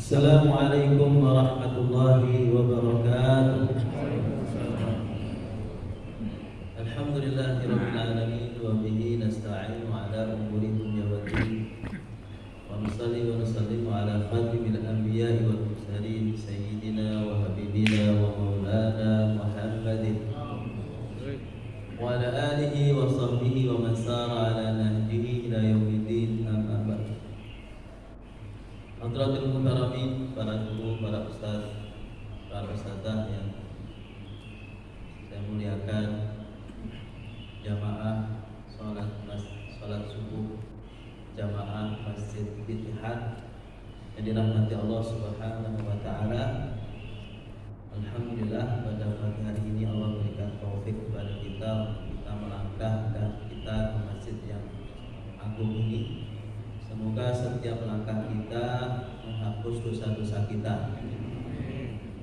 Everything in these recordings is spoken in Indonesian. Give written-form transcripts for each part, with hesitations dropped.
Assalamualaikum warahmatullahi wabarakatuh. Alhamdulillahirabbil alamin wa bihi nasta'inu ala umuri dunya waddin. Wa nusalli wa nusallimu ala khatimil anbiya'i wal mursalin sayyidina wa habibina wa maulana Muhammadin wa ala alihi wa sahbihi wa man sara ala nahjihi ila yaumiddin, amma ba'd. Hadratul muhtaramin, para guru, para ustaz, para ustazah yang saya muliakan, jamaah salat subuh jamaah Masjid Ittihad yang dirahmati Allah Subhanahu wa taala. Alhamdulillah, pada pagi hari ini Allah berikan taufik kepada kita melangkah dan kita ke masjid yang agung ini. Semoga setiap langkah kita menghapus dosa-dosa kita,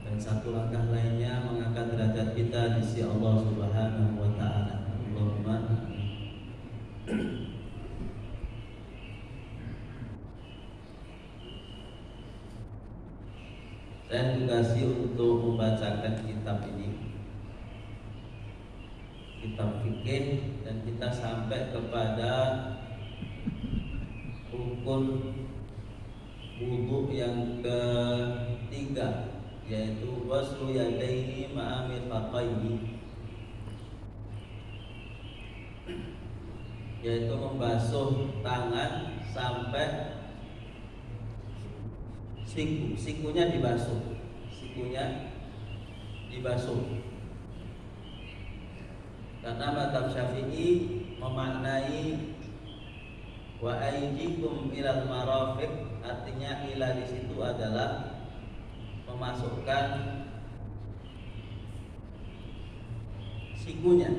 dan satu langkah lainnya mengangkat derajat kita di sisi Allah Subhanahu wa taala. Allahumma saya ditugasi untuk membacakan kitab ini, kitab fikih, dan kita sampai kepada rukun wudu yang ketiga, yaitu waslu yadaihi ma'a mirfaqaihi, yaitu membasuh tangan sampai sikunya dibasuh, karena mazhab Syafi'i memaknai wa aydikum ilal marafiq, artinya ila di situ adalah memasukkan sikunya.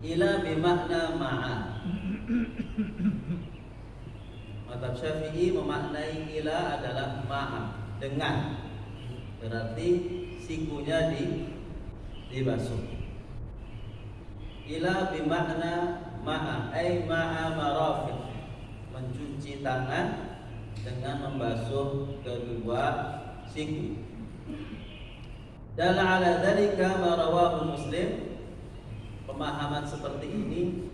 Ila bimakna ma'a. Mazhab Syafi'i memaknai ila adalah ma'a, dengan, berarti sikunya dibasuh. Ila bimakna ma'a, ay ma'a marafiq, mencuci tangan dengan membasuh kedua siku. Dalla ala dzalika ma rawahu Muslim. Pemahaman seperti ini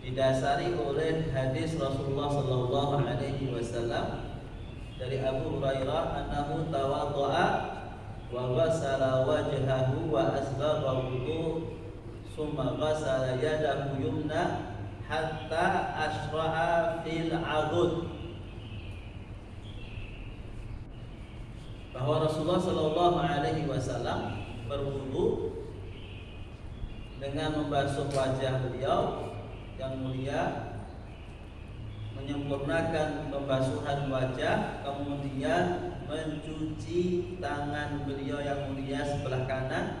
didasari oleh hadis Rasulullah sallallahu alaihi wasallam dari Abu Hurairah annahu tawaddaa wa ghassala wajhahu wa asbagha wudu summa ghassala yadahu yumna hatta asra'a fil 'adud. Bahwa Rasulullah sallallahu alaihi wasallam berwudu dengan membasuh wajah beliau yang mulia, menyempurnakan pembasuhan wajah, kemudian mencuci tangan beliau yang mulia sebelah kanan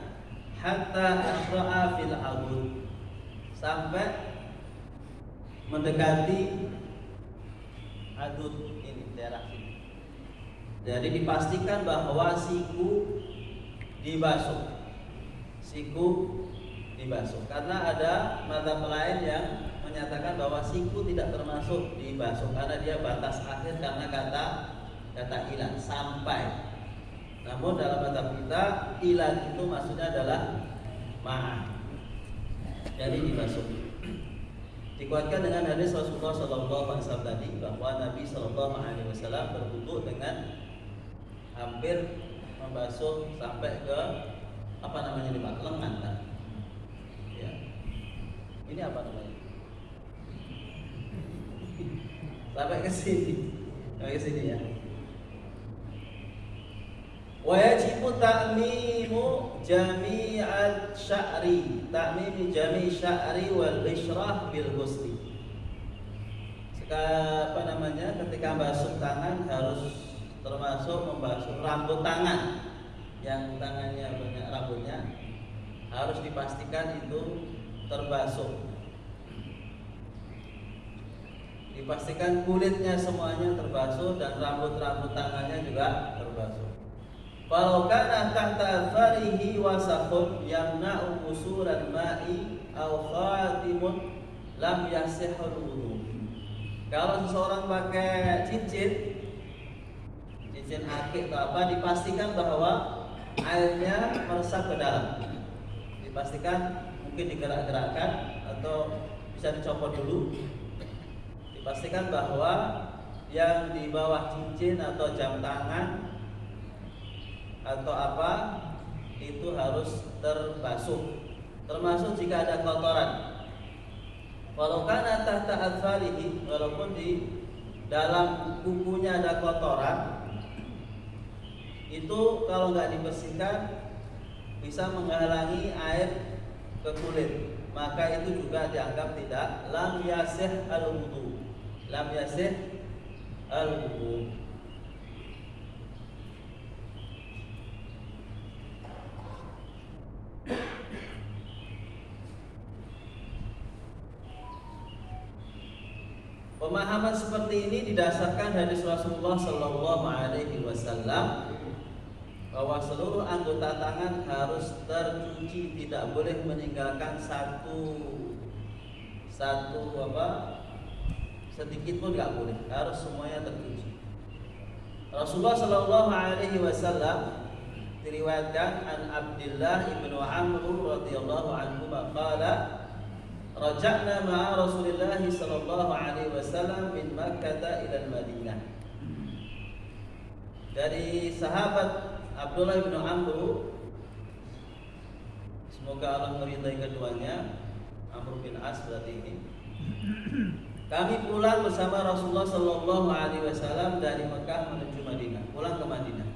hatta asra'a fil 'adud, sampai mendekati adud ini, daerah sini. Jadi dipastikan bahwa siku dibasuh, karena ada mazhab lain yang menyatakan bahwa siku tidak termasuk dibasuh karena dia batas akhir, karena kata ilan sampai. Namun dalam mazhab kita ilan itu maksudnya adalah ma'a, jadi dibasuh. Dikuatkan dengan hadis Rasulullah SAW tadi, bahwa Nabi SAW berwudu dengan hampir membasuh sampai ke lengan kan? Ya. Ini apa namanya? Sampai ke sini ya. Wa yajibu ta'mimu jami'al sya'ri, jami' sya'ri wal isyrah bil ghusli. Ketika basuh tangan harus termasuk membasuh rambut tangan, yang tangannya banyak rambutnya harus dipastikan itu terbasuh. Dipastikan kulitnya semuanya terbasuh dan rambut-rambut tangannya juga terbasuh. Walau kana tahta farihi wasakhun yamna'u usuran ma'i aw khatimun lam yasihul wudu. Kalau seseorang pakai cincin cincin akik atau apa, dipastikan bahwa airnya meresap ke dalam. Dipastikan, mungkin digerak-gerakkan atau bisa dicopot dulu. Dipastikan bahwa yang di bawah cincin atau jam tangan atau apa itu harus terbasuh, termasuk jika ada kotoran. Walau kana tahta adfarihi, walaupun di dalam kukunya ada kotoran, itu kalau nggak dibersihkan bisa menghalangi air ke kulit, maka itu juga dianggap tidak lam yasih al-wudu. Lam yasih al-wudu. Pemahaman seperti ini didasarkan hadis Rasulullah Sallallahu Alaihi Wasallam bahwa seluruh anggota tangan harus tercuci, tidak boleh meninggalkan satu sedikit pun nggak boleh, harus semuanya tercuci. Rasulullah Sallallahu Alaihi Wasallam diriwayatkan an Abdullah ibnu Amr radhiyallahu anhu qala raja'na ma'a Rasulillah sallallahu alaihi wasallam min Makkah ila Madinah. Dari sahabat Abdullah bin Amr, semoga Allah meridai keduanya, Amr bin As berarti ini. Kami pulang bersama Rasulullah sallallahu alaihi wasallam dari Mekah menuju Madinah, pulang ke Madinah.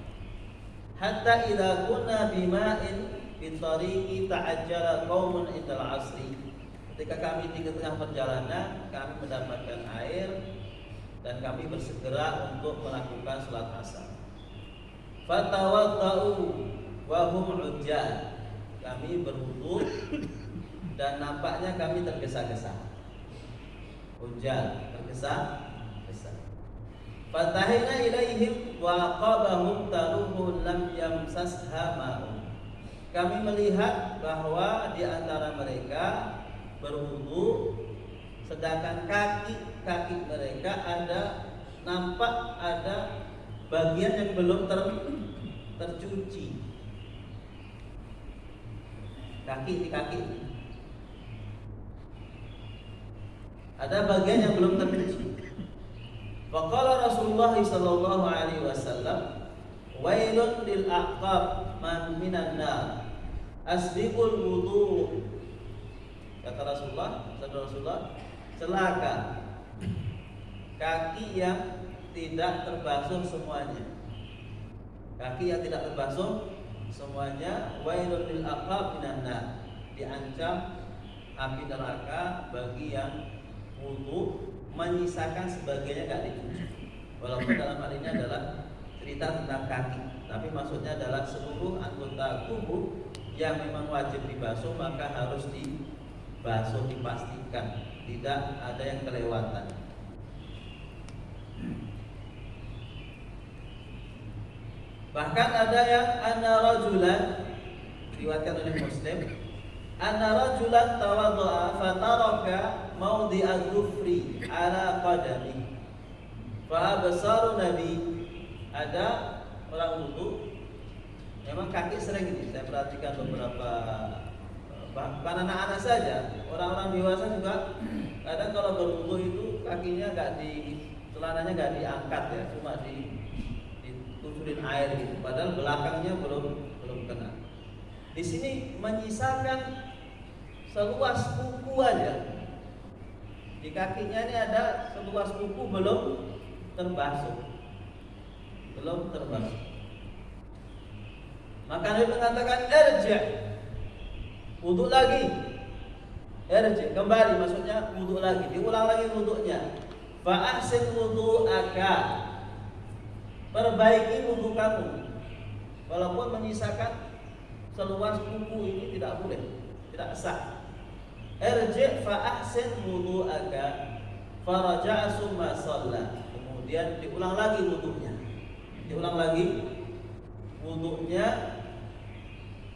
Hatta idza kunna bima'in fi tariqi ta'ajjala qaumun indal 'asri. Ketika kami di tengah perjalanan, kami mendapatkan air dan kami bersegera untuk melakukan salat asar. Fatawaddau wa hum 'ujjal. Kami berwudu dan nampaknya kami tergesa-gesa. Ujjal, tergesa-gesa. Fatahina ilaihim wa qabahum taruhu lam yamsasha ma'un. Kami melihat bahwa di antara mereka berwudu, sedangkan kaki mereka nampak ada bagian yang belum tercuci. Kaki ada bagian yang belum tercuci. Faqala Rasulullah sallallahu alaihi wasallam, wailun lil aqab man minan nar asbiqul wudu. Kata Rasulullah, celaka kaki yang tidak terbasuh semuanya. Kaki yang tidak terbasuh semuanya, wailul lil aqab minan nar, diancam api neraka bagi yang wudu menyisakan sebagainya enggak dicuci. Walaupun dalam hal ini adalah cerita tentang kaki, tapi maksudnya adalah seluruh anggota tubuh yang memang wajib dibasuh maka harus dibasuh, dipastikan tidak ada yang kelewatan. Bahkan ada yang anna rajulan, diriwayatkan oleh Muslim, anna rajulan tawaddu'a fataraka mawdi'a dhufri ala qadami fa basaru nabi. Ada orang wudu, memang kaki sering ini saya perhatikan beberapa, bahkan anak-anak saja, orang-orang dewasa juga kadang kalau berwudu itu kakinya celananya nggak diangkat ya, cuma ditucurin air gitu, padahal belakangnya belum kena. Di sini menyisakan seluas kuku aja. Di kakinya ini ada seluas kuku belum terbasuh. Maka Nabi mengatakan irji', wudu lagi. Irji', kembali, maksudnya wudu lagi, diulang lagi wudunya. Fa ahsin wudu'aka, perbaiki wudu kamu. Walaupun menyisakan seluas kuku ini tidak boleh, tidak sah. Irji' fa ahsin wudu'aka faraja'a summa shalla. Kemudian diulang lagi wudunya.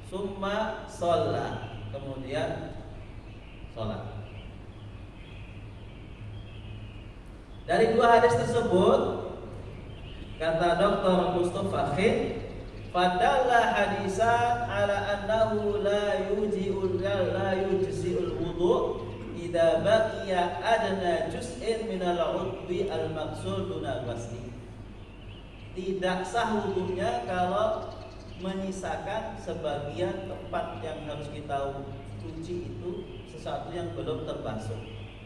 Summa shalla, kemudian sholat. Dari dua hadis tersebut Kata Dr. Mustafa Khin, fadalla hadisa ala annahu la yujzi'ul wudu' idza baqiya adna juz'in min al-'udwi al-maqsud duna ghusli. Tidak sah wudunya kalau menyisakan sebagian tempat yang harus kita cuci itu sesuatu yang belum terbasuh,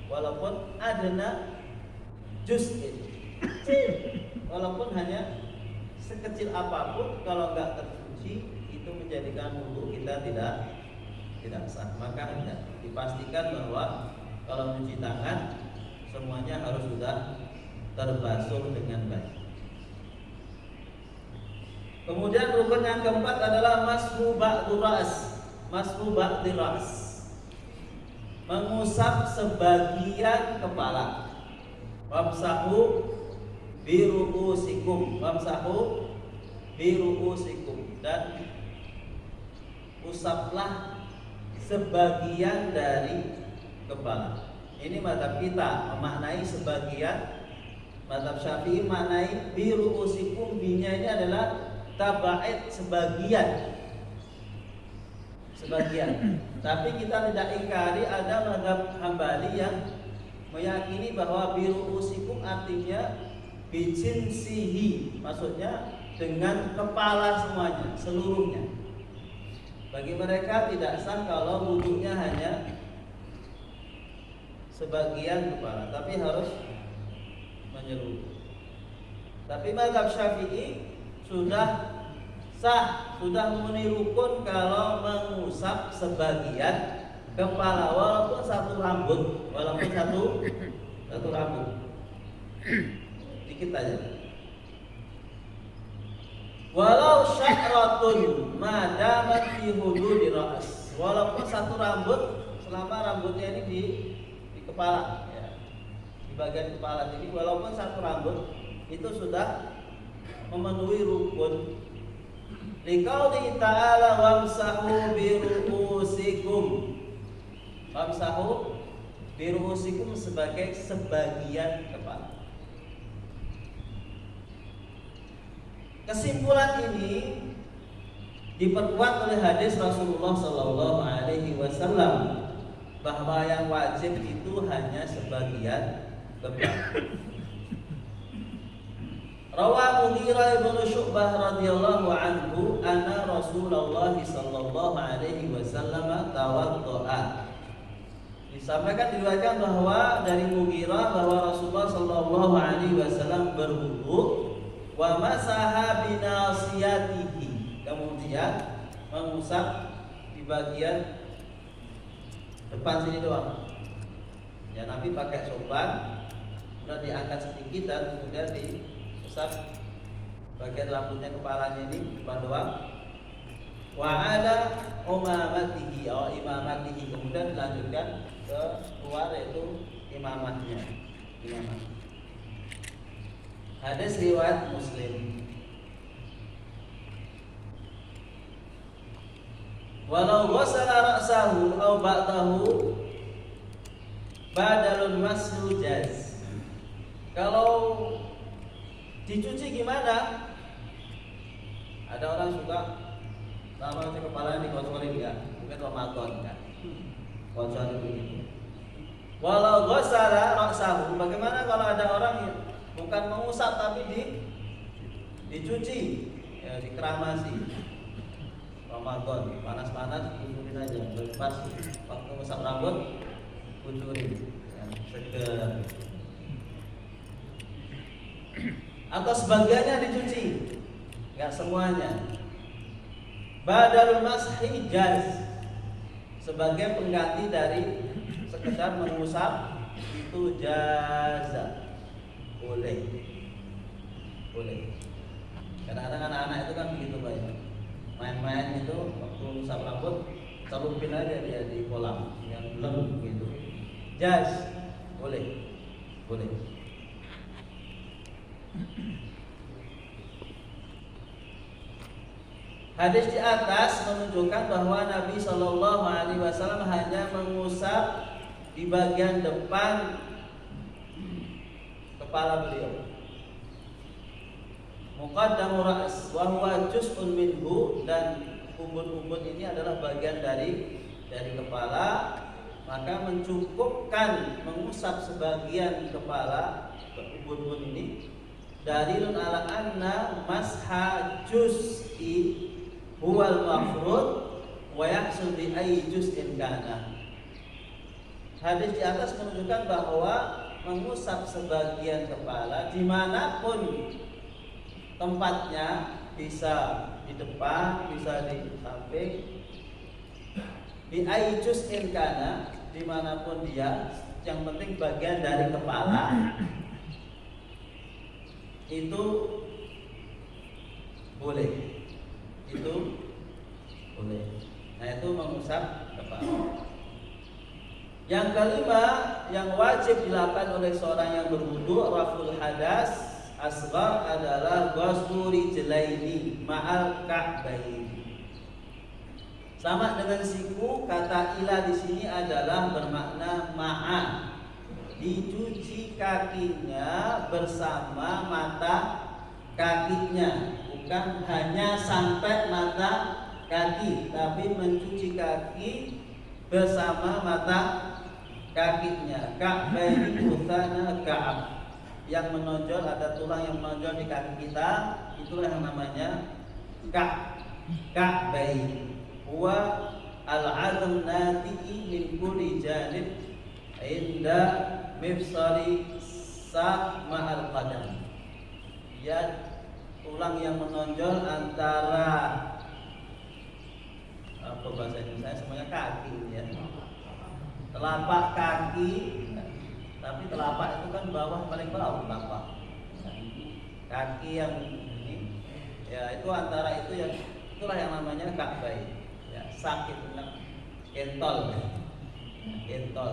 walaupun adna juz'in, walaupun hanya sekecil apapun, kalau nggak tercuci itu menjadikan wudu kita tidak sah. Maka hendak dipastikan bahwa kalau mencuci tangan semuanya harus sudah terbasuh dengan baik. Kemudian rukun yang keempat adalah mashu ba'dul ra's. Mashu ba'dil ra's, mengusap sebagian kepala. Wamsahu biru'usikum, wamsahu biru'usikum, dan usaplah sebagian dari kepala. Ini mazhab kita memaknai sebagian, mazhab Syafi'i maknai biru'usikum, binya ini adalah taba'id, sebagian. Tapi kita tidak ingkari ada mazhab Hambali yang meyakini bahwa biru'usikum artinya bijinsihi, maksudnya dengan kepala semuanya, seluruhnya. Bagi mereka tidak sah kalau wudhunya hanya sebagian kepala, tapi harus menyeluruh. Tapi mazhab Syafi'i sudah sah, sudah memenuhi rukun kalau mengusap sebagian kepala, walaupun satu rambut, satu rambut, dikit aja. Walau sya'ratun madamat fi hududi ra's, walaupun satu rambut, selama rambutnya ini di kepala, ya, di bagian kepala ini, walaupun satu rambut itu sudah memenuhi rukun. Liqauli ta'ala wamsahu biru'usikum, wamsahu biru'usikum sebagai sebagian kepala. Kesimpulan ini diperkuat oleh hadis Rasulullah Sallallahu Alaihi Wasallam bahwa yang wajib itu hanya sebagian kepala. Rawa Mughirah bin Syu'bah radhiyallahu anhu anna Rasulullah sallallahu alaihi wasallam tawaddoa. Disampaikan, diriwayatkan bahwa dari Mughirah bahwa Rasulullah sallallahu alaihi wasallam berwudu wa masaha binasiyatihi, kemudian mengusap di bagian depan sini doang. Ya, Nabi pakai sorban, kemudian diangkat sedikit dan kemudian diusap bagian rambutnya, kepalanya ini depan doang. Wa ala umamatihi atau imamatihi, kemudian dilanjutkan ke luar, yaitu imamahnya. Hadis riwayat Muslim. Walau ghasala ra'sahu aw ba'dahu badalun mashu jaz. Kalau dicuci gimana? Ada orang suka taruh kepalanya dikocorin, enggak? Mungkin Ramadan kan. Kocorin begitu. Walau ghasala ra'sahu, bagaimana kalau ada orang yang bukan mengusap tapi dicuci, ya, dikeramasi. Ramadan panas-panas, kucurin aja. Pas waktu ngusap rambut, kucurin, ya, seger. Atau sebagiannya dicuci, nggak semuanya. Badalul mashi jaz, sebagai pengganti dari sekedar mengusap itu jaza, boleh. Kadang-kadang anak-anak itu kan begitu banyak, main-main itu waktu ngusap rambut celupin aja dia di kolam yang belum gitu. Jaz, boleh. Hadis di atas menunjukkan bahwa Nabi Shallallahu Alaihi Wasallam hanya mengusap di bagian depan kepala beliau. muqaddamu ra's wa huwa juz'un minhu, dan ubun-ubun ini adalah bagian dari kepala, maka mencukupkan mengusap sebagian kepala ubun-ubun ini dalilun ala anna masha juz'i huwal mafrud wa yahsul bi ayyi juz'in kana. Hadis di atas menunjukkan bahwa mengusap sebagian kepala dimanapun tempatnya, bisa di depan, bisa di samping, bi ayyi juz'in kana, dimanapun dia, yang penting bagian dari kepala itu boleh, itu boleh. Nah, itu mengusap kepala. Yang kelima yang wajib dilakukan oleh seorang yang berwudu, raful hadas asghar, adalah ghuslu rijlaini ma'al ka'baini. Sama dengan siku, kata ila di sini adalah bermakna ma'a, dicuci kakinya bersama mata kakinya, bukan hanya sampai mata kaki, tapi mencuci kaki bersama mata kakinya. Ka'baini uthana ka'ab, yang menonjol, ada tulang yang menonjol di kaki kita, itulah yang namanya ka'baini. Huwa al-'azm nati'i min kulli janib inda mifsari sa' ma'al qadam. Ya, tulang yang menonjol antara apa bahasa Indonesia, semuanya kaki ya, telapak kaki, tapi telapak itu kan bawah, paling bawah telapak kaki yang ini ya, itu antara itu, yang itulah yang namanya ka'bain ya. Sakit entol, entol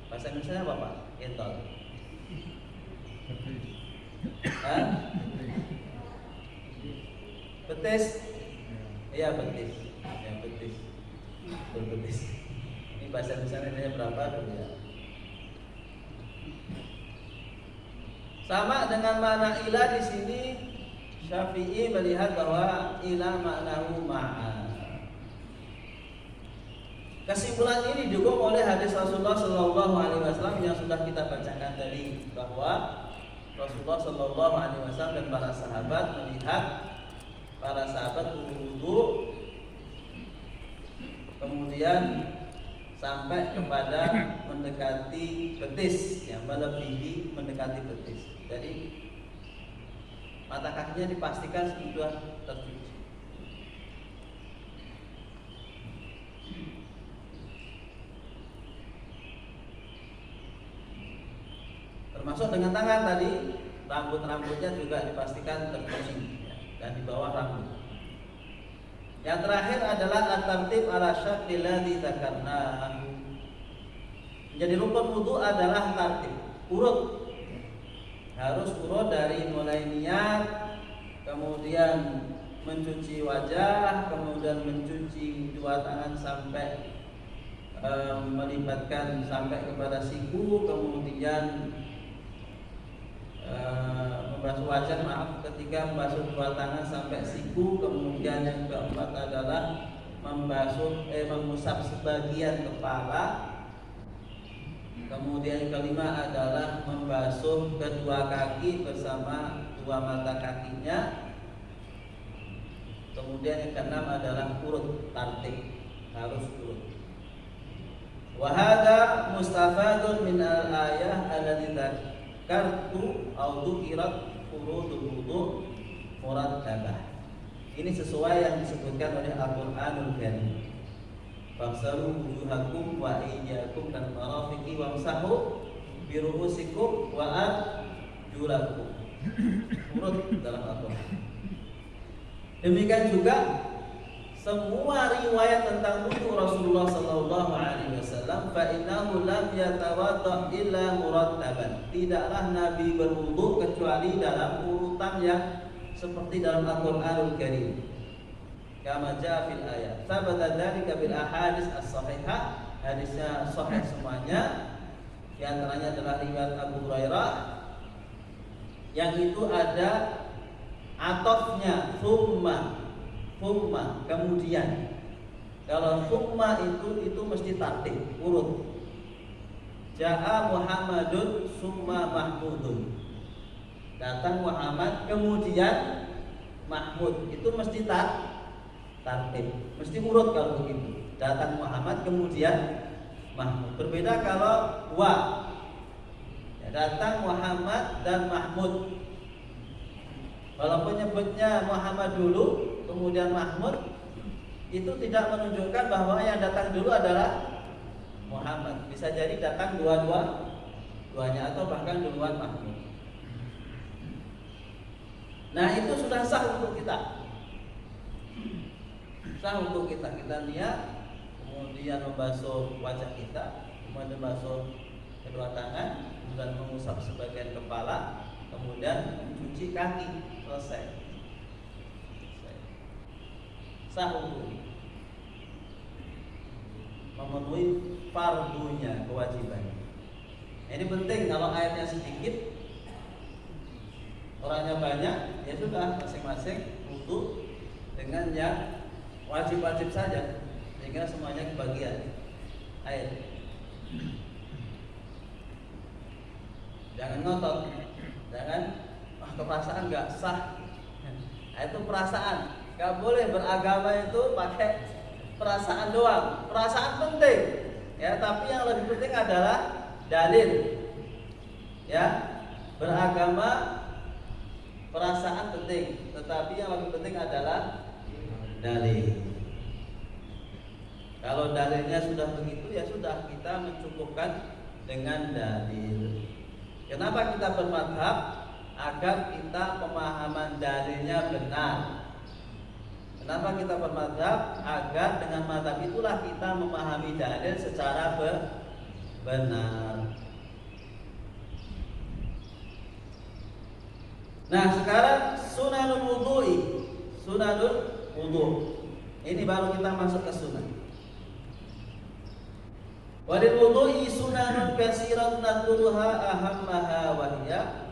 bahasa Indonesia apa Pak? Entol betis. Iya, betis. Ya, betis. Berbetis. Ini bahasa Indonesia berapa dulu ya? Sama dengan makna ilah di sini, Syafi'i melihat bahwa ilah maknahu ma'a. Kesimpulan ini didukung oleh hadis Rasulullah Shallallahu Alaihi Wasallam yang sudah kita bacakan tadi, bahwa Rasulullah Shallallahu Alaihi Wasallam dan para sahabat melihat para sahabat berwudu, kemudian sampai kepada mendekati betis, yang melebihi mendekati betis. Jadi mata kakinya dipastikan sudah tercuci. Termasuk dengan tangan tadi, rambut-rambutnya juga dipastikan tercuci dan di bawah rambut. Yang terakhir adalah at-tartib ala syakli ladzi dzakarna. Jadi rukun wudu adalah tartib, urut. Harus urut dari mulai niat, kemudian mencuci wajah, kemudian mencuci dua tangan sampai melibatkan sampai kepada siku, kemudian membasuh wajah, ketika membasuh dua tangan sampai siku, kemudian yang keempat adalah mengusap sebagian kepala, kemudian yang kelima adalah membasuh kedua kaki bersama dua mata kakinya, kemudian yang keenam adalah urut, tartib, harus urut. Wa hadza mustafadun min al-ayah allati kartu audukirat furudul wudu murattabah. Ini sesuai yang disebutkan oleh Al-Qur'anul Karim. Faksalu wujuhakum wa aydiyakum dan marafiqi wamsahu bi ru'usikum wa arjulakum. Urut dalam Al-Qur'an. Demikian juga semua riwayat tentang wudu Rasulullah sallallahu alaihi wasallam, fa innahu lam yatawadda illa murattaban. Tidaklah Nabi berwudu kecuali dalam urutan yang seperti dalam Al-Qur'anul Karim. Kama jaa fil ayat. Sabata dzalika bil ahadits as-sahihah. Hadisnya sahih semuanya. Di antaranya adalah riwayat Abu Hurairah yang itu ada atofnya, thumma kemudian. Kalau thumma itu mesti tartib, urut. Ja'a Muhammadun summa Mahmudun. Datang Muhammad kemudian Mahmud, itu mesti tartib, mesti urut kalau begitu. Datang Muhammad kemudian Mahmud. Berbeda kalau wa, ya, datang Muhammad dan Mahmud. Walaupun nyebutnya Muhammad dulu kemudian Mahmud, itu tidak menunjukkan bahwa yang datang dulu adalah Muhammad. Bisa jadi datang duanya atau bahkan duluan Mahmud. Nah, itu sudah sah untuk kita. Sah untuk kita niat, kemudian membasuh wajah kita, kemudian membasuh kedua tangan, kemudian mengusap sebagian kepala, kemudian mencuci kaki, selesai. Sah untuk memenuhi fardunya, kewajibannya. Ini penting. Kalau airnya sedikit, orangnya banyak, ya sudah masing-masing wudu dengan yang wajib-wajib saja, sehingga semuanya kebagian air. Jangan ngotot, jangan keperasaan nggak sah. Nah, itu perasaan. Nggak boleh beragama itu pakai perasaan doang. Perasaan penting, ya, tapi yang lebih penting adalah dalil. Ya, beragama perasaan penting, tetapi yang lebih penting adalah dalil. Kalau dalilnya sudah begitu, ya sudah, kita mencukupkan dengan dalil. Kenapa kita bermadhab? Agar kita pemahaman dalilnya benar. Kenapa kita bermadhab? Agar dengan madhab itulah kita memahami dalil secara benar. Nah, sekarang sunanul wudu'i, sunanul wudu'. Ini baru kita masuk ke sunnah. Walil wudu'i sunanun katsiratun nadkuruha ahammaha wa hiya.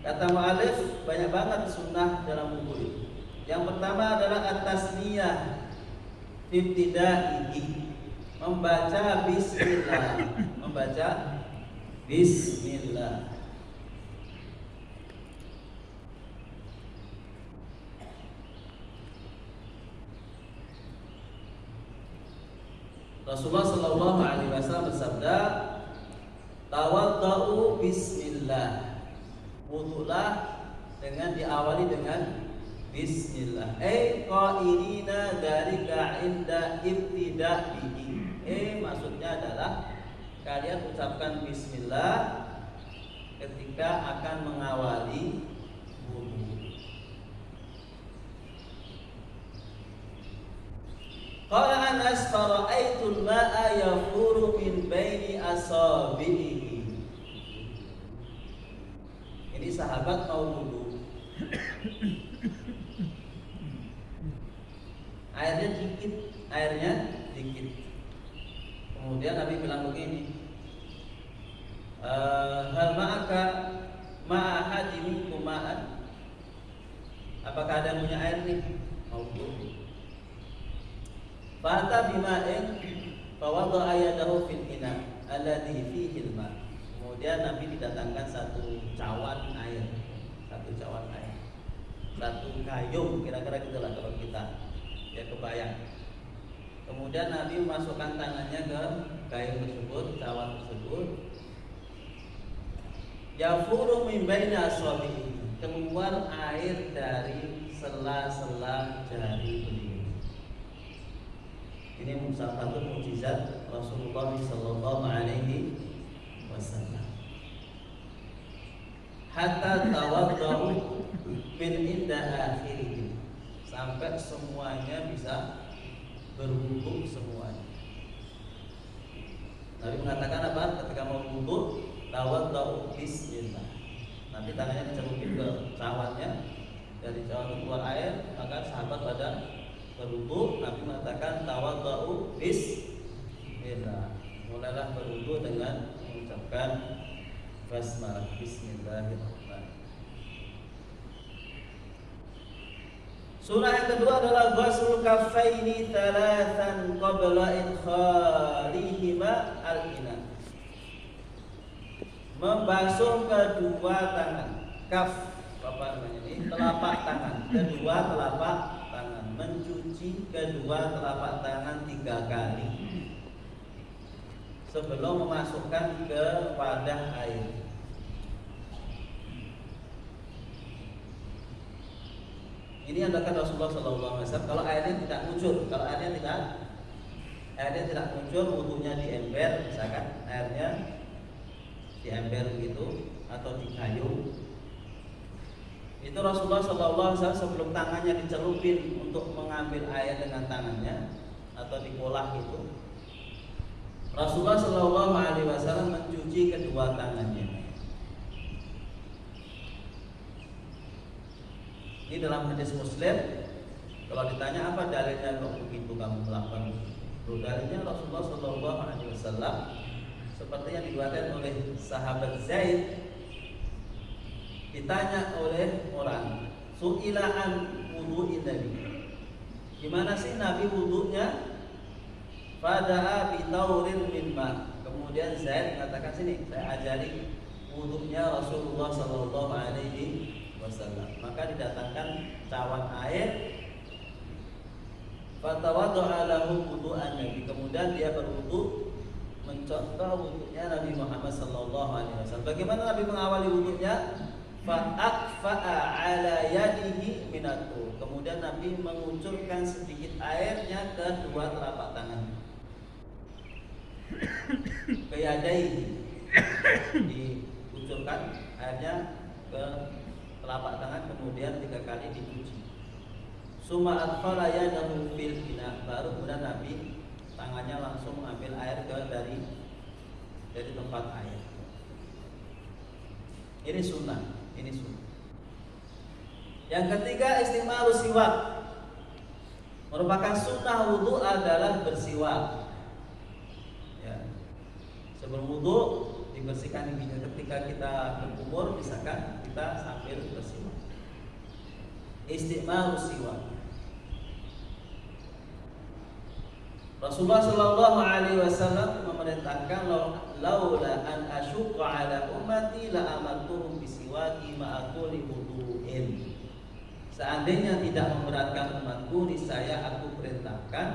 Kata mu'alif, banyak banget sunnah dalam wudu'. Yang pertama adalah at-tasmiyah ibtida'ihi, membaca bismillah, membaca bismillah. Rasulullah sallallahu alaihi wasallam bersabda, tawaddau bismillah. Wudulah dengan diawali dengan bismillah. Qailina dzalika inda ibtida'ihi. Maksudnya adalah kalian ucapkan bismillah ketika akan mengawali wudu. Qala Anas fara'aitul ma'a yafuru min baini asabihi. Ini sahabat mau wudu, airnya dikit. Kemudian Nabi bilang begini, hal ma'aka ma'ahadi minkum ma'an? Apakah ada yang punya air nih? Mau wudu. Fata bima'in fawadha yadahu fil ina alladhi fihi al-ma'. Kemudian Nabi didatangkan satu cawan air, satu gayung, kira-kira gitulah kalau kita ya kebayang. Kemudian Nabi memasukkan tangannya ke gayung tersebut, cawan tersebut. Yafuru min baini asabihi, keluar air dari sela-sela jari beliau. Ini salah satu mukjizat Rasulullah sallallahu alaihi wasallam. Hatta tawaddau min inda akhirih, sampai semuanya bisa berwudu semuanya. Nabi mengatakan apa? Ketika mau wudu, tawaddau bismillah. Nanti tangannya dicelupin ke cawannya, dari cawan keluar air, maka sahabat pada berwudu. Nabi mengatakan tawaddau bismillah. Mulailah berwudu dengan mengucapkan Basmalah. Bismillahirrahmanirrahim. Sunnah yang kedua adalah ghuslul kaffaini thalathan qabla idkhalihima al-ina. Membasuh kedua tangan. Kaf, apa namanya ini? Telapak tangan. Kedua telapak tangan. Mencuci kedua telapak tangan 3 kali sebelum memasukkan ke wadah air. Ini yang dilakukan Rasulullah SAW. Kalau airnya tidak muncul, airnya tidak muncul, wudunya di ember, misalkan airnya di ember begitu atau di kayu. Itu Rasulullah SAW sebelum tangannya dicelupin untuk mengambil air dengan tangannya atau diolah itu, Rasulullah SAW mencuci kedua tangannya. Ini dalam hadis Muslim. Kalau ditanya apa dalilnya kok begitu kamu melakukan itu, dalilnya Rasulullah SAW seperti yang diriwayatkan oleh sahabat Zaid, ditanya oleh orang, su'ilaan wudu'in Nabi, gimana sih Nabi wudunya? Fada'a bitaurin min ma. Kemudian Zaid mengatakan, sini saya ajari wudunya Rasulullah sallallahu alaihi wasallam. Maka didatangkan cawan air, fatawadda'a lahu wudu'an Nabi. Kemudian dia berwudu mencontoh wudunya Nabi Muhammad sallallahu alaihi wasallam. Bagaimana Nabi mengawali wudunya? Fa'akfa'a ala yadihi minatu. Kemudian Nabi mengucurkan sedikit airnya ke dua telapak tangan. Ke yadaihi, dikucurkan airnya ke telapak tangan, kemudian 3 kali dicuci. Summa adkhala yadahu fil ina. Baru kemudian Nabi tangannya langsung mengambil air dari tempat air. Ini sunnah. Yang ketiga, istimalu siwak. Merupakan sunnah wudu adalah bersiwak. Ya. Sebelum wudu dibersihkan giginya. Ketika kita berkumur, misalkan kita sambil bersiwak. Istimalu siwak. Rasulullah Shallallahu Alaihi Wasallam memerintahkan, laula an asyqa ala ummati la amartuhum bisiwaki ma'akuli wudu'in. Seandainya tidak memberatkan umatku, niscaya aku perintahkan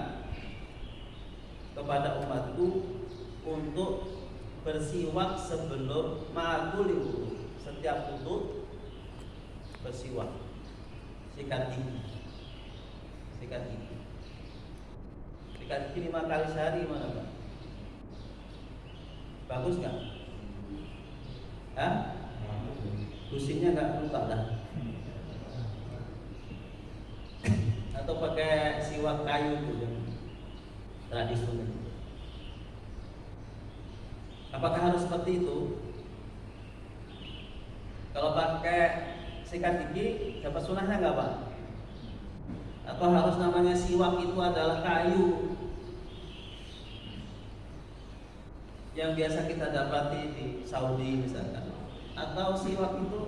kepada umatku untuk bersiwak sebelum ma'akuli wudu. Setiap wudu bersiwak, sikat gigi. Sikat gigi 5 kali sehari, mana Pak? Bagus nggak? Hah? Pusingnya nggak perlu tak dah? Atau pakai siwak kayu itu yang tradisional? Apakah harus seperti itu? Kalau pakai sikat gigi dapat sunahnya nggak Pak? Atau harus namanya siwak itu adalah kayu yang biasa kita dapati di Saudi misalkan? Atau siwak itu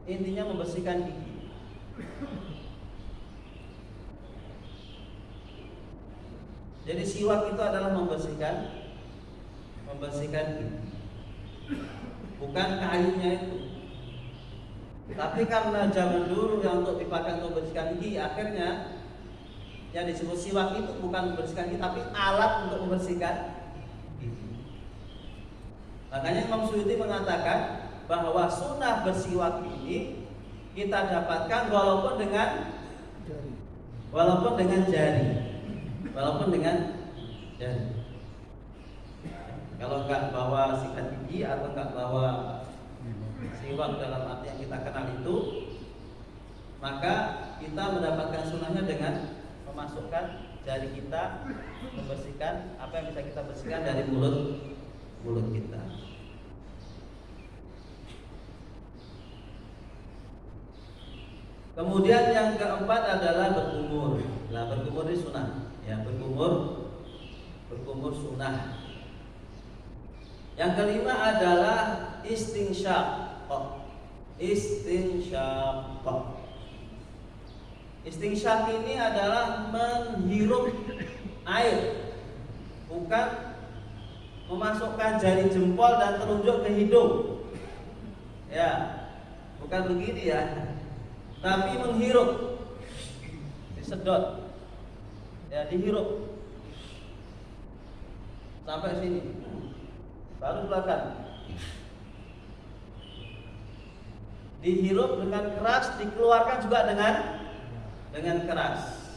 intinya membersihkan gigi? Jadi siwak itu adalah membersihkan gigi, bukan kayunya itu. Tapi karena zaman dulu yang untuk dipakai untuk membersihkan gigi, akhirnya yang disebut siwak itu bukan membersihkan gigi, tapi alat untuk membersihkan gigi. Makanya Imam Suyuti mengatakan bahwa sunnah bersiwak ini kita dapatkan walaupun dengan jari. Kalau nggak bawa sikat gigi atau nggak bawa siwak dalam arti yang kita kenal itu, maka kita mendapatkan sunnahnya dengan memasukkan jari kita, membersihkan apa yang bisa kita bersihkan dari mulut kita. Kemudian yang keempat adalah berkumur. Nah, berkumur ini sunnah. Ya, berkumur sunnah. Yang kelima adalah istinsyaq. Istinsyaq. Istinsyaq ini adalah menghirup air, bukan memasukkan jari jempol dan telunjuk ke hidung. Ya, bukan begini ya. Tapi menghirup, disedot, ya dihirup sampai sini, baru keluarkan. Dihirup dengan keras, dikeluarkan juga dengan keras.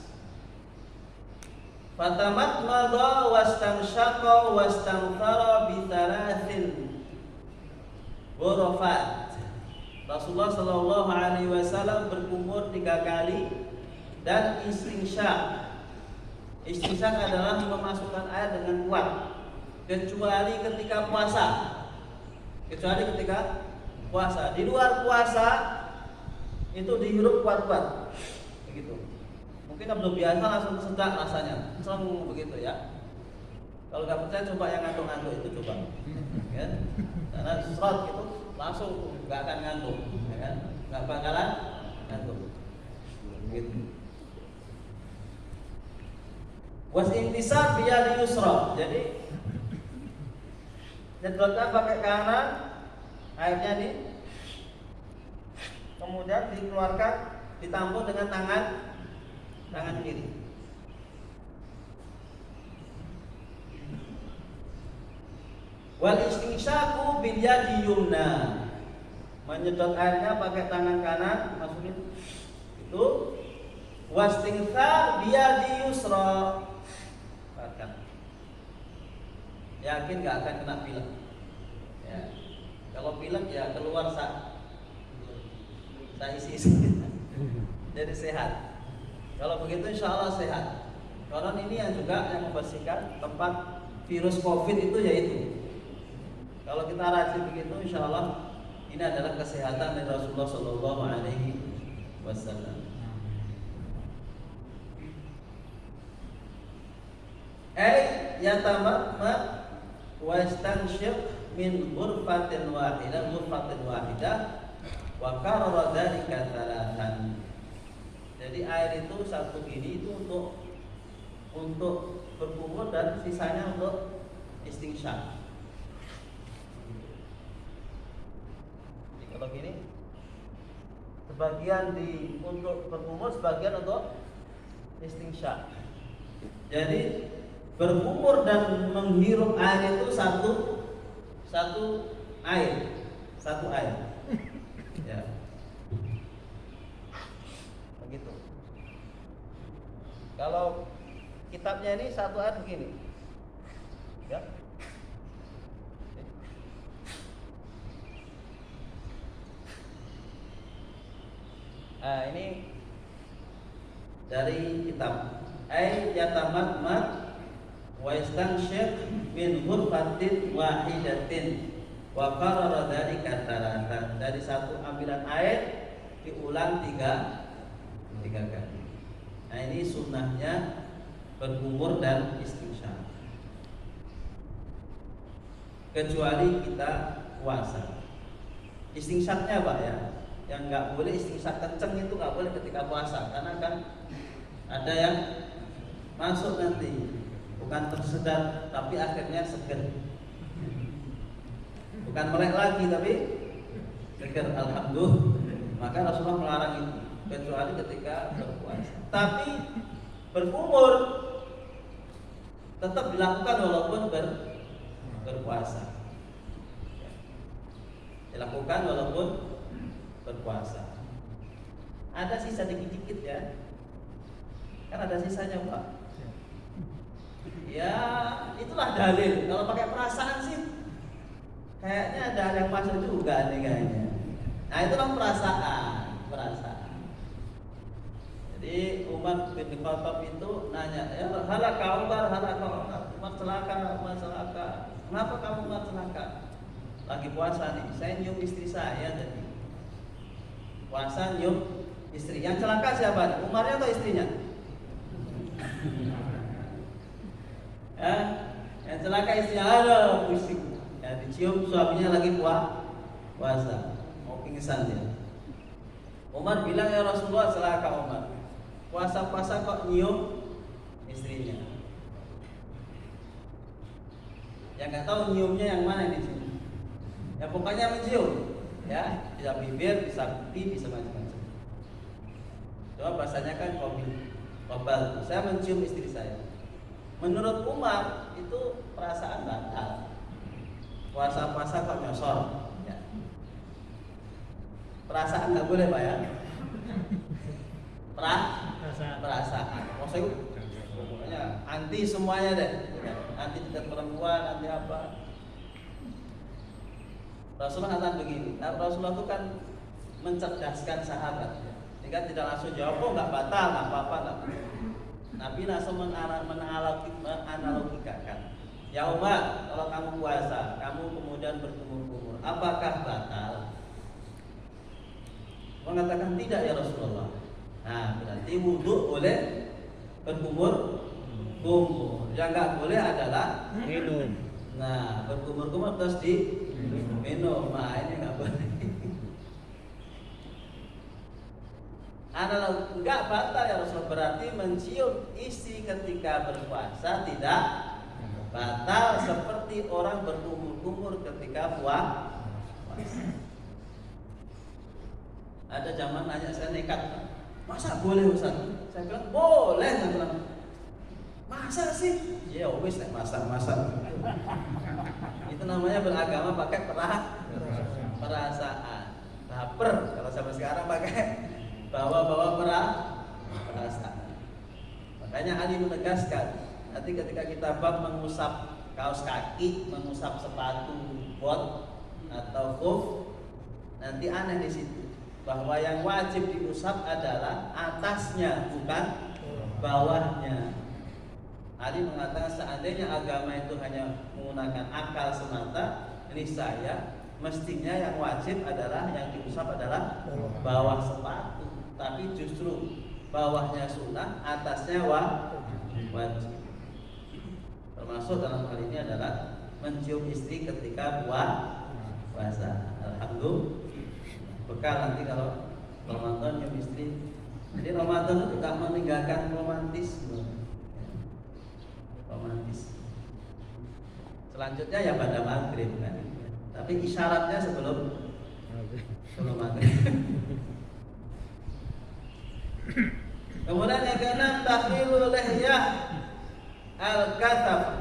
Fatamat madha wastanshaqa wastanthara bi thalathin ghurafat. Rasulullah sallallahu alaihi wasallam berkumur 3 kali dan istinsyaq. Istinsyaq adalah memasukkan air dengan kuat, kecuali ketika puasa. Di luar puasa itu dihirup kuat-kuat begitu. Mungkin belum biasa langsung sedap rasanya, langsung begitu ya. Kalau nggak percaya coba yang ngantuk-ngantuk itu coba, ya. Karena serot gitu langsung nggak akan ngantuk, ya kan? Nggak bakalan ngantuk. Gitu. Was intisab biyadi yusra. Jadi nyedotkan pakai kanan airnya nih, kemudian dikeluarkan, ditampung dengan tangan kiri. Wal istinsyaqu bil yadi yumna. Menyedot airnya pakai tangan kanan, masukin itu. Wastinthar bi yadi yusra. Yakin gak akan kena pilek. Ya. Kalau pilek ya keluar isi-isi. Jadi sehat. Kalau begitu insya Allah sehat. Karena ini yang juga yang membersihkan tempat virus COVID itu yaitu. Kalau kita rajin begitu insya Allah ini adalah kesehatan dari Rasulullah Sallallahu Alaihi Wasallam. Yatamatmat wastanshiq min ghurfatin wahidah wa karara dzalika thalathan. Jadi air itu satu gini itu untuk berkumur dan sisanya untuk istinsyaq. Jadi kalau gini sebagian untuk berkumur, sebagian untuk istinsyaq. Jadi berkumur dan menghirup air itu satu air. Ya. Begitu. Kalau kitabnya ini satu air begini. Ya. Nah, ini dari kitab yatamatmat wa istanshiq min ghurfatin wahidatin wa qarara dzalika thalathan. Dari satu ambilan air diulang tiga kali. Nah, ini sunnahnya berkumur dan istinsyaq. Kecuali kita puasa. Istinsyaqnya Pak ya. Yang nggak boleh istinsyaq kenceng itu nggak boleh ketika puasa, karena kan ada yang masuk nanti bukan tersedar tapi akhirnya seger, bukan melek lagi tapi seger. Alhamdulillah, maka Rasulullah melarang itu kecuali ketika berpuasa. Tapi berkumur tetap dilakukan walaupun berpuasa. Dilakukan walaupun berpuasa. Ada sisa dikit-dikit ya, kan ada sisanya Pak. Ya itulah dalil. Kalau pakai perasaan sih kayaknya ada yang masuk juga nih kayaknya. Nah itulah perasaan. Jadi Umar bin Khattab itu nanya, ya halaka Umar, Umar celaka. Kenapa kamu Umar celaka? Lagi puasa nih, saya nyium istri saya tadi. Puasa nyium istri. Yang celaka siapa? Umarnya atau istrinya? Ya, yang celaka istrinya, ada pusing. Ya, dicium suaminya lagi puasa, mau pingsan dia. Umar bilang, ya Rasulullah, celaka Umar, puasa-puasa kok nyium istrinya. Ya nggak tahu nyiumnya yang mana di sini. Ya pokoknya mencium, ya bisa bibir, bisa pipi, bisa macam-macam. Coba bahasanya kan kobal. Saya mencium istri saya. Menurut Umar itu perasaan batal. Puasa-puasa kok nyosor. Ya. Perasaan nggak boleh Pak ya. Perasaan. Maksudnya pokoknya anti semuanya deh. Anti tidak perempuan, anti apa. Rasulullah katakan begini. Nah, Rasulullah itu kan mencerdaskan sahabat. Dia kan tidak langsung jawab, oh nggak batal, nggak apa-apa, nggak. Nabi langsung menanalogikakan. Ya Umar, kalau kamu puasa, kamu kemudian berkumur-kumur, apakah batal? Mengatakan tidak ya Rasulullah. Nah, berarti wudhu boleh berkumur-kumur. Yang nggak boleh adalah minum. Nah, berkumur-kumur terus minum. Nah, ini nggak boleh. Analog enggak batal ya Rasul, berarti mencium istri ketika berpuasa tidak batal seperti orang berkumur-kumur ketika puasa. Ada zaman nanya saya nekat, masa boleh Ustaz? Saya bilang boleh, saya bilang masa sih? Ya wis masa. Itu namanya beragama pakai perasaan. Baper kalau sampai sekarang pakai bawa perasaan. Makanya Ali menegaskan, nanti ketika kita bab mengusap kaos kaki, mengusap sepatu bot atau khuf, nanti aneh di situ bahwa yang wajib diusap adalah atasnya bukan bawahnya. Ali mengatakan seandainya agama itu hanya menggunakan akal semata, niscaya mestinya yang wajib adalah yang diusap adalah bawah sepatu. Tapi justru bawahnya sunnah, atasnya wajib. Termasuk dalam hal ini adalah mencium istri ketika puasa. Alhamdulillah. Bekal nanti kalau Ramadan nyium istri. Jadi Ramadan itu tidak meninggalkan romantis. Selanjutnya ya pada maghrib kan. Tapi isyaratnya sebelum maghrib. Kemudian yang keenam, takhilul lihyah al-kathaf.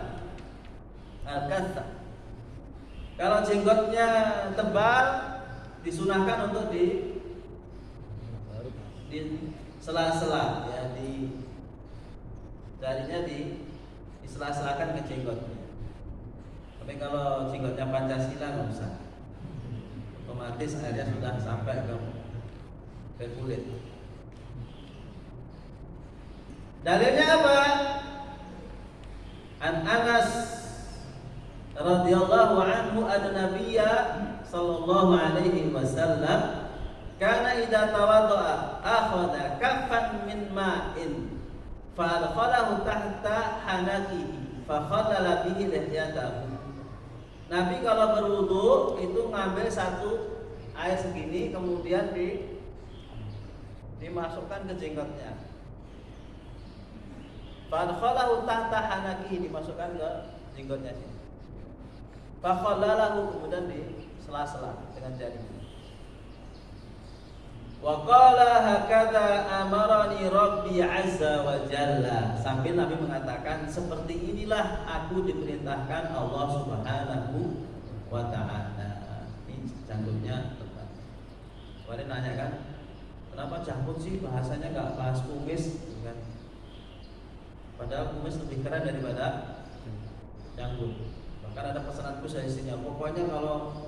Kalau jenggotnya tebal, disunahkan untuk di sela-sela, ya, jarinya di sela-selakan ke jenggotnya. Tapi kalau jenggotnya Pancasila nggak usah, otomatis akhirnya sudah sampai ke kulit. Dalilnya apa? An Anas radhiyallahu anhu an-nabiyya sallallahu alaihi wasallam kana idza tawaddaa akhadha kaffan min ma'in fa adkhalahu tahta hanakihi fa khallala bihi lihyatahu. Nabi kalau berwudu itu ngambil satu air segini kemudian dimasukkan ke jenggotnya. Fadkhalahu tahta hanakihi, dimasukkan ke jenggotnya sini. Fakhallalahu, kemudian di sela-sela dengan jarinya. Wa qala hakadha amarani rabbi azza wa jalla. Sambil Nabi mengatakan seperti inilah aku diperintahkan Allah Subhanahu wa taala. Ini janggutnya tepat. Kemarin nanya kan, kenapa janggut sih bahasanya enggak bahas kumis, kan? Padahal kumis lebih keren daripada janggut. Bahkan ada pesananku saya isinya, pokoknya kalau